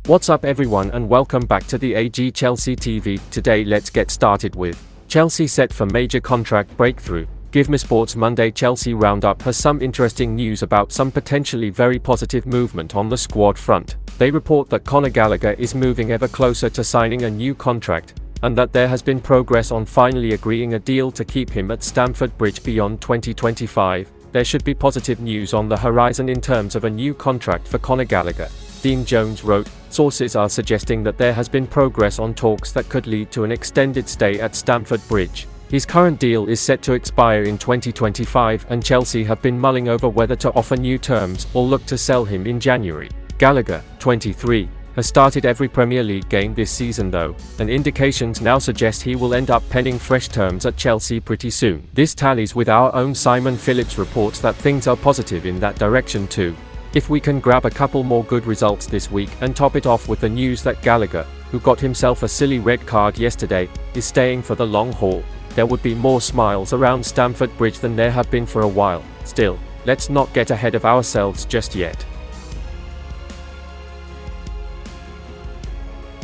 What's up everyone and welcome back to the AG Chelsea TV. Today let's get started with Chelsea set for major contract breakthrough. Give me Sports Monday Chelsea Roundup has some interesting news about some potentially very positive movement on the squad front. They report that Conor Gallagher is moving ever closer to signing a new contract, and that there has been progress on finally agreeing a deal to keep him at Stamford Bridge beyond 2025. There should be positive news on the horizon in terms of a new contract for Conor Gallagher. Dean Jones wrote, "Sources are suggesting that there has been progress on talks that could lead to an extended stay at Stamford Bridge. His current deal is set to expire in 2025 and Chelsea have been mulling over whether to offer new terms or look to sell him in January." Gallagher, 23, has started every Premier League game this season though, and indications now suggest he will end up penning fresh terms at Chelsea pretty soon. This tallies with our own Simon Phillips reports that things are positive in that direction too. If we can grab a couple more good results this week and top it off with the news that Gallagher, who got himself a silly red card yesterday, is staying for the long haul, there would be more smiles around Stamford Bridge than there have been for a while. Still, let's not get ahead of ourselves just yet.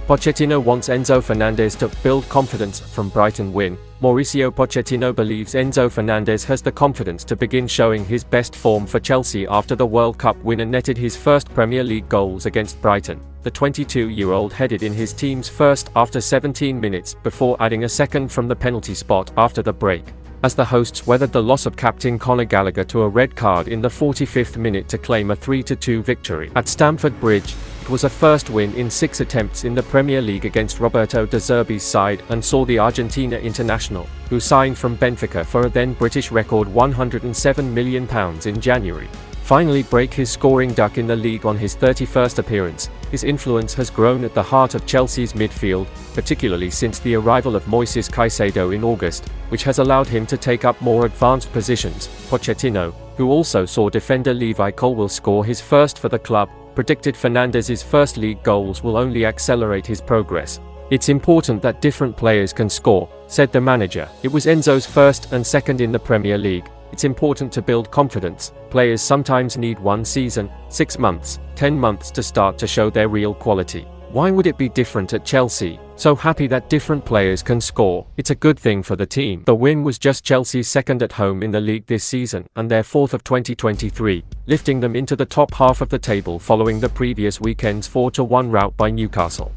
Pochettino wants Enzo Fernandez to build confidence from Brighton win. Mauricio Pochettino believes Enzo Fernandez has the confidence to begin showing his best form for Chelsea after the World Cup win and netted his first Premier League goals against Brighton. The 22-year-old headed in his team's first after 17 minutes before adding a second from the penalty spot after the break, as the hosts weathered the loss of captain Conor Gallagher to a red card in the 45th minute to claim a 3-2 victory. At Stamford Bridge, it was a first win in 6 attempts in the Premier League against Roberto De Zerbi's side and saw the Argentina international, who signed from Benfica for a then British record £107 million in January, finally break his scoring duck in the league on his 31st appearance. His influence has grown at the heart of Chelsea's midfield, particularly since the arrival of Moises Caicedo in August, which has allowed him to take up more advanced positions. Pochettino, who also saw defender Levi Colwill score his first for the club, predicted Fernandez's first league goals will only accelerate his progress. "It's important that different players can score," said the manager. "It was Enzo's first and second in the Premier League. It's important to build confidence. Players sometimes need 1 season, 6 months, 10 months to start to show their real quality. Why would it be different at Chelsea? So happy that different players can score. It's a good thing for the team." The win was just Chelsea's second at home in the league this season and their fourth of 2023, lifting them into the top half of the table following the previous weekend's 4-1 rout by Newcastle.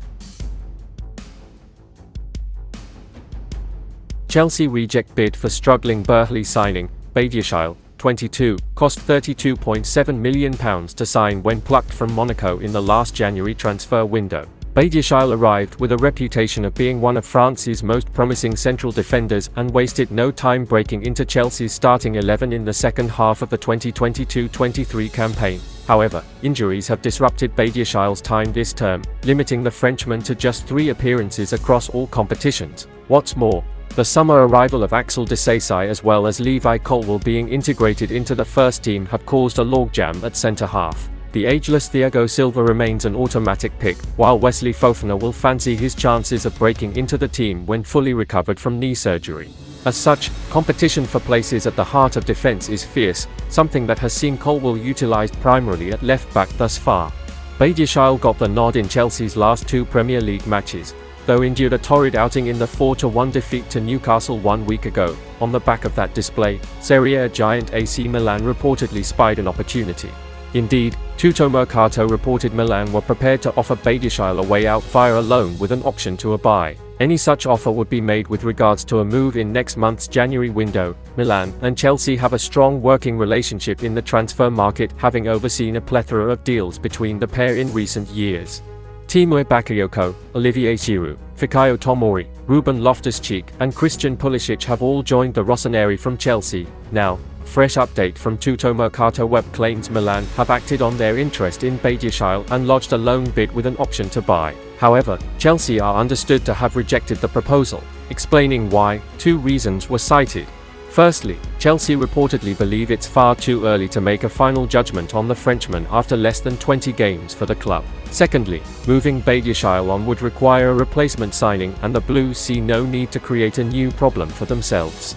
Chelsea reject bid for struggling Burnley signing. Badiashile, 22, cost £32.7 million to sign when plucked from Monaco in the last January transfer window. Badiashile arrived with a reputation of being one of France's most promising central defenders and wasted no time breaking into Chelsea's starting 11 in the second half of the 2022-23 campaign. However, injuries have disrupted Badiashile's time this term, limiting the Frenchman to just 3 appearances across all competitions. What's more, the summer arrival of Axel Disasi as well as Levi Colwill being integrated into the first team have caused a logjam at centre-half. The ageless Thiago Silva remains an automatic pick, while Wesley Fofana will fancy his chances of breaking into the team when fully recovered from knee surgery. As such, competition for places at the heart of defence is fierce, something that has seen Colwill utilised primarily at left-back thus far. Badiashile got the nod in Chelsea's last 2 Premier League matches, though endured a torrid outing in the 4-1 defeat to Newcastle 1 week ago. On the back of that display, Serie A giant AC Milan reportedly spied an opportunity. Indeed, Tutto Mercato reported Milan were prepared to offer Badiashile a way out via a loan with an option to a buy. Any such offer would be made with regards to a move in next month's January window. Milan and Chelsea have a strong working relationship in the transfer market, having overseen a plethora of deals between the pair in recent years. Timur Bakayoko, Olivier Giroud, Fikayo Tomori, Ruben Loftus-Cheek and Christian Pulisic have all joined the Rossoneri from Chelsea. Now, a fresh update from Tutto Mercato web claims Milan have acted on their interest in Badiashile and lodged a loan bid with an option to buy. However, Chelsea are understood to have rejected the proposal. Explaining why, 2 reasons were cited. Firstly, Chelsea reportedly believe it's far too early to make a final judgment on the Frenchman after less than 20 games for the club. Secondly, moving Badiashile on would require a replacement signing and the Blues see no need to create a new problem for themselves.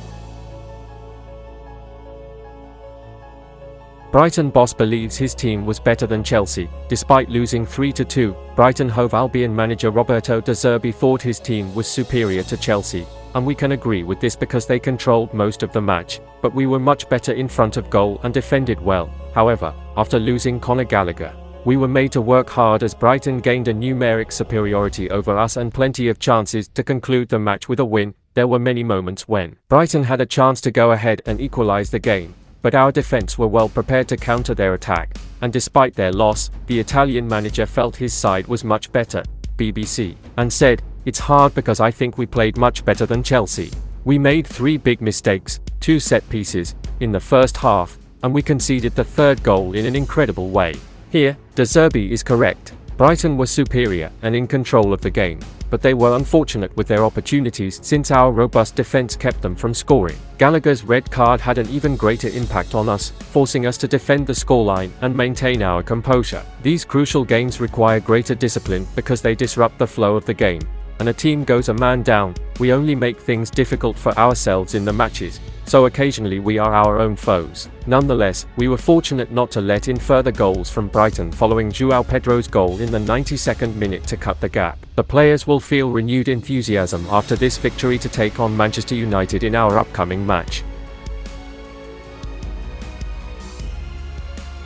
Brighton boss believes his team was better than Chelsea. Despite losing 3-2, Brighton Hove Albion manager Roberto De Zerbi thought his team was superior to Chelsea, and we can agree with this because they controlled most of the match, but we were much better in front of goal and defended well. However, after losing Conor Gallagher, we were made to work hard as Brighton gained a numeric superiority over us and plenty of chances to conclude the match with a win. There were many moments when Brighton had a chance to go ahead and equalize the game, but our defense were well prepared to counter their attack, and despite their loss, the Italian manager felt his side was much better, BBC, and said, "It's hard because I think we played much better than Chelsea. We made 3 big mistakes, 2 set pieces, in the first half, and we conceded the 3rd goal in an incredible way." Here, De Zerbi is correct. Brighton were superior and in control of the game, but they were unfortunate with their opportunities since our robust defense kept them from scoring. Gallagher's red card had an even greater impact on us, forcing us to defend the scoreline and maintain our composure. These crucial games require greater discipline because they disrupt the flow of the game, and a team goes a man down. We only make things difficult for ourselves in the matches, so occasionally we are our own foes. Nonetheless, we were fortunate not to let in further goals from Brighton following João Pedro's goal in the 92nd minute to cut the gap. The players will feel renewed enthusiasm after this victory to take on Manchester United in our upcoming match.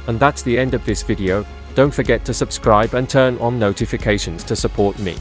And that's the end of this video. Don't forget to subscribe and turn on notifications to support me.